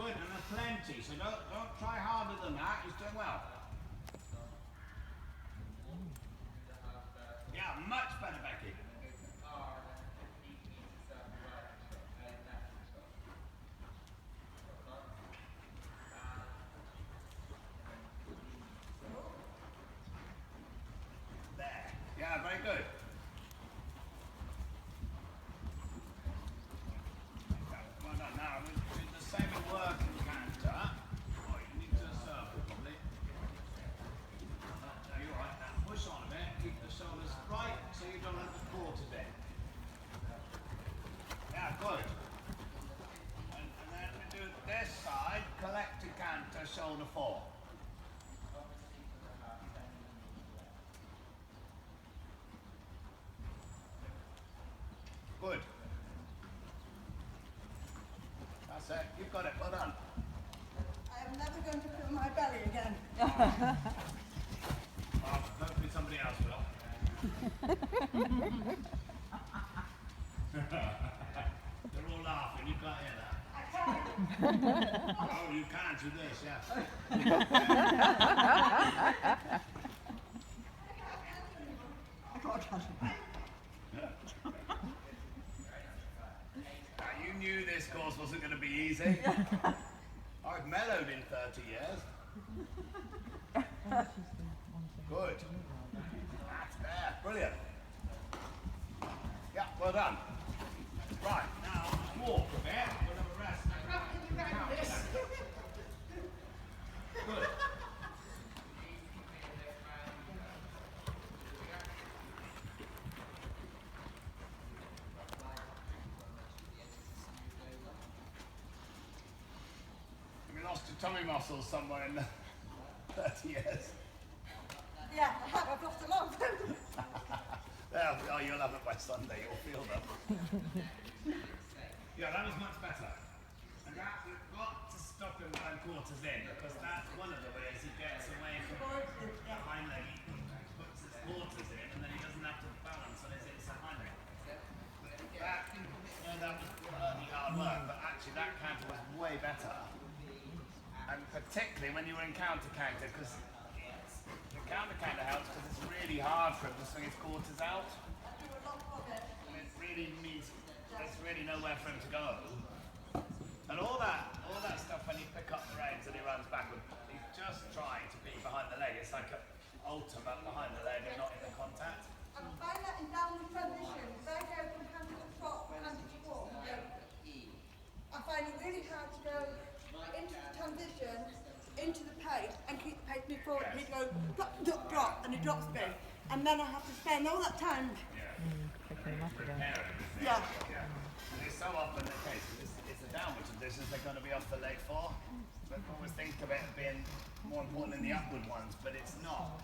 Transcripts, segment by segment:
good, and there's plenty, so don't try harder than that. You're doing well. Yeah, much better, Becky. There. Yeah, very good. Well done. Now, with the same working canter, oh, you need to circle probably. No, you're right. Now push on a bit. Keep the shoulders right so you don't have the quarters in. Yeah, good. And then we do this side, collect to canter, shoulder four. Good. That's it. You've got it. Well done. I am never going to feel my belly again. Well, hopefully somebody else will. They're all laughing. You can't hear that. I can't. Oh, you can do this, yeah. You knew this course wasn't going to be easy. I've mellowed in 30 years. Good. That's there. Brilliant. Yeah, well done. Right, now walk a bit. We'll have a rest. Good. We lost your tummy muscles somewhere in the 30 years. Yeah, I have. I've lost a lot of them. Oh, you'll have it by Sunday. You'll feel them. Yeah, that was much better. And that, we've got to stop him going quarters in, because that's one of the ways he gets away from the hind leg. He puts his quarters in, and then he doesn't have to balance on his inside hind leg. That was bloody hard work, but actually that counter was way better. And particularly when you were in counter-counter, because the counter-counter helps because it's really hard for him to swing his quarters out. And it really means there's really nowhere for him to go. And all that stuff when you pick up the reins and he runs backward, he's just trying to be behind the leg. It's like an ultimate behind the leg and not in the contact. I find that in downward transition, because I go from canter to trot, canter to walk. I find it really hard to go into the transition, into the pace, and keep the pace moving forward. And he goes drop, drop, drop, and he drops me. And then I have to spend all that time. Yeah. And it's so often the case, it's a downward transitions they're going to be off the leg for. But always think of it being more important than the upward ones, but it's not.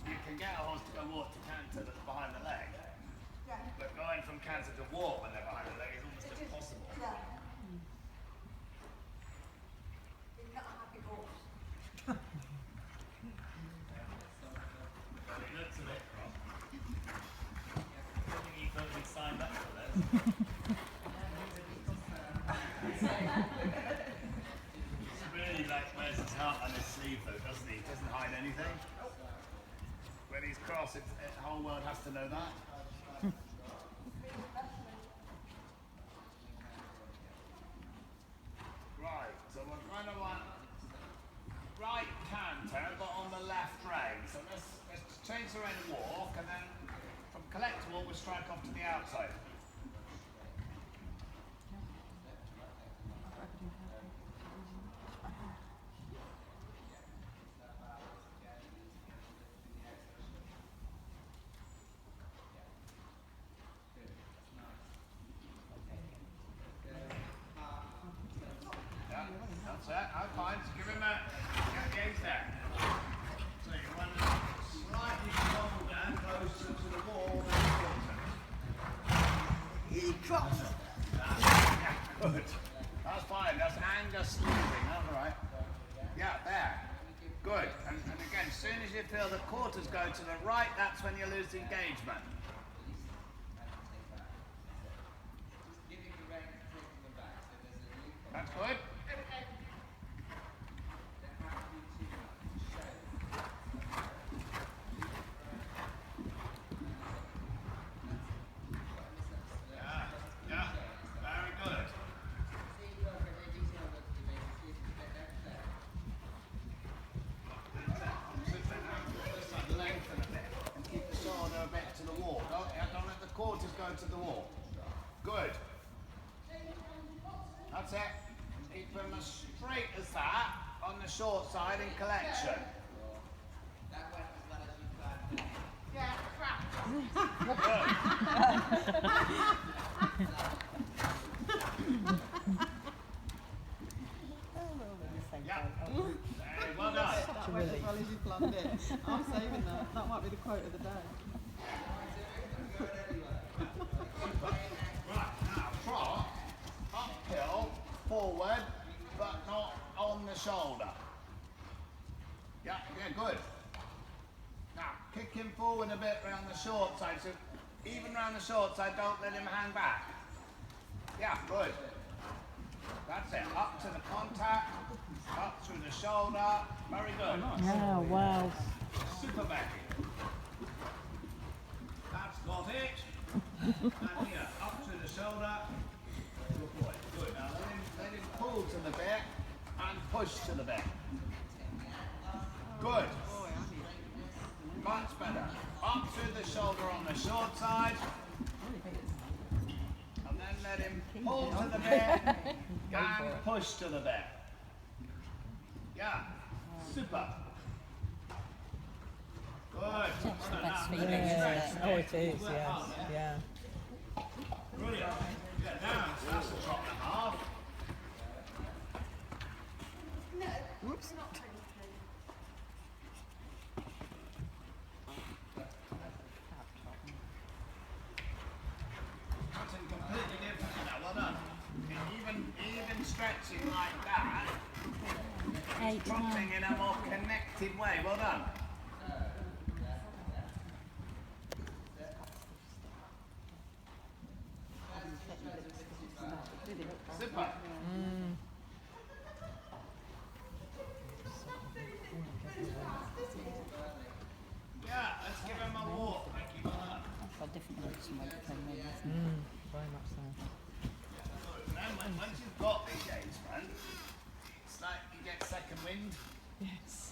You can get a horse to go walk to canter that's behind the leg. Yeah. But going from canter to walk when they're behind the leg is almost impossible. Yeah. It's not a happy horse. But it looks a bit rough. I think he thought he'd signed up for this. He really wears his heart on his sleeve though, doesn't he? He doesn't hide anything. When he's cross, the whole world has to know that. Right, so we're going to want right canter, but on the left rein. So let's change the rein and walk, and then from collect to walk, we'll strike off to the outside. That's it. I'm fine. Just give him a gaze there. So you want to slightly shoulder closer to the wall than the quarter. He drops. Yeah, good. That's fine. That's anger sleeving. That's all right. Yeah, there. Good. And again, as soon as you feel the quarters go to the right, that's when you lose the engagement. That's good. That's it. Keep them as straight as that on the short side in collection. Yeah, crap. Yeah. Hey, well done. That went as well as you planned it. I'm saving that. That might be the quote of the day. Right, now trot, uphill, forward, but not on the shoulder. Yeah, good. Now, kick him forward a bit round the short side, so even round the short side, don't let him hang back. Yeah, good. That's it, up to the contact, up through the shoulder, very good. Oh, wow. Super Becky. That's got it. And here, up to the shoulder. Good boy. Good. Now let him pull to the bit and push to the bit. Good. Much better. Up to the shoulder on the short side. And then let him pull to the bit and push to the bit. Yeah. Super. Good. That's the best Now, feeling, isn't it? stretch, Oh, it is, Work yes. hard, Yeah. Brilliant. Yeah, now that's a trot and a half. No, Whoops. not technically. Something completely different now. Well done. Even stretching like that, trotting in a more connected way. Well done. Super. Yeah, let's give him a walk. Thank you. Well done. Got different routes from what it came in. Very much so. And then once you've got the engagement, it's like you get second wind. Yes.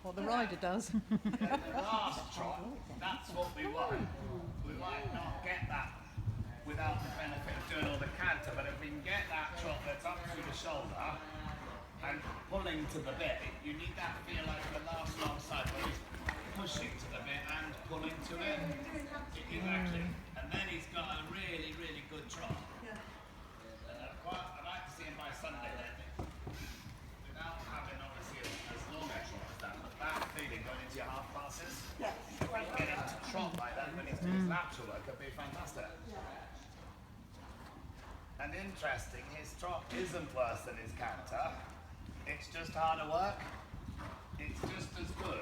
What the rider does. Yeah, the last trot, that's what we want. We might not get that without the benefit of doing all the canter, but if we can get that trot that's up through the shoulder and pulling to the bit, you need that feel like the last long side where he's pushing to the bit and pulling to it. Exactly. And then he's got a really, really good trot. Yeah. And I'd like to see him by Sunday then, without having obviously as long a trot as that, but that feeling going into your half passes. Yes. Get him to trot like that when he's doing his lateral work would be fantastic. And interesting, his trot isn't worse than his canter. It's just harder work. It's just as good.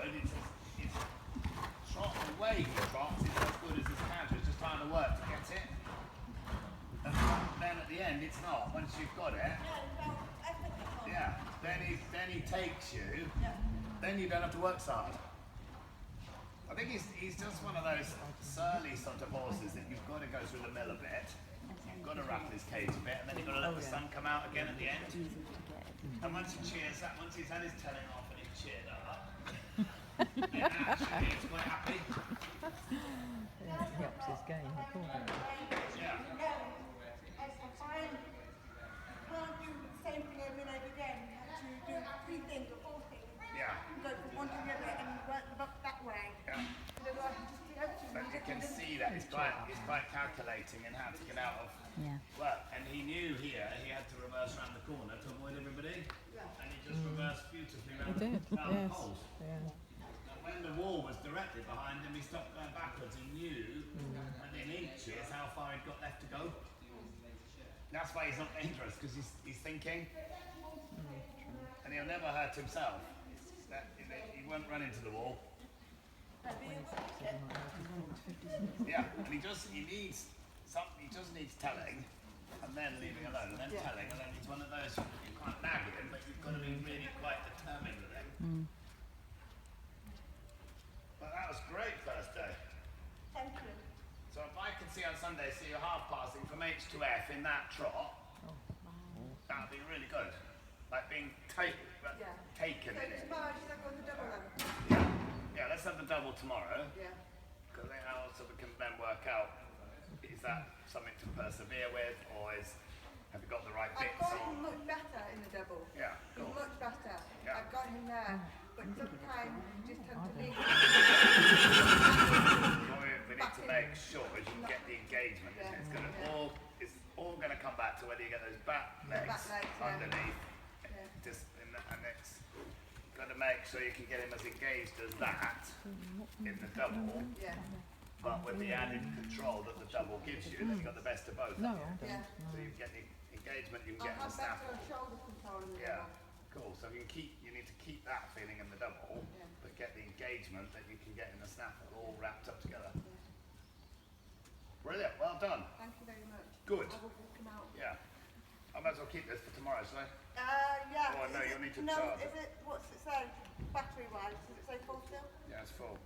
His trot, the way he trots is as good as his canter. It's just harder work to get it. And then at the end, it's not. Once you've got it, yeah. Then he takes you. Then you don't have to work so hard. I think he's just one of those surly sort of horses that you've got to go through the mill a bit. You've got to rattle his cage a bit, and then you've got to let the sun come out again at the end. And once he cheers that, once he's had his telling off and he's cheered up, then actually he's quite happy. Yeah, he ups his game, of course. Yeah. I find can't do the same thing over and over again. You have to do 3 things or 4 things. Yeah. Go from one to the other and work them up that way. Yeah. Otherwise, you just go to But you can see that he's quite calculating and how to get out of Yeah. work. And he knew here he had to reverse around the corner to avoid everybody. And he just reversed beautifully He round did, round the yes. poles. Yeah. And when the wall was directly behind him, he stopped going backwards. He knew within inches how far he'd got left to go. That's why he's not dangerous, because he's thinking. And he'll never hurt himself. He won't run into the wall. Yeah, and he just needs telling, and then leaving alone, and then telling, and then he's one of those you can't nag him, but you've got to be really quite determined with him. But that was great first day. Thank you. So if I could see on Sunday, see you half passing from H to F in that trot, that would be really good. Like being taken So in it. tomorrow, should I go on the double then? Yeah, let's have the double tomorrow. Yeah. Because then also we can then work out, is that something to persevere with, or have you got the right I've bits got on? legs, yeah. underneath. Yeah. Just and it's got to make sure you can get him as engaged as that in the double, Yeah. but with the added control that the double gives you, then you've got the best of both. No, haven't you? I don't. Yeah. So you get the engagement, you can I get the have snap. better shoulder control in the Yeah, double. cool. So you need to keep that feeling in the double, Yeah. but get the engagement that you can get in the snap all wrapped up together. Brilliant. Well done. Thank you very much. Good. I will walk him out. Yeah. I might as well keep this for tomorrow, shall I? Yeah. Oh, no, Is you'll need to no, charge is it, what's it say? Battery wise, does it say full still? Yeah, it's full.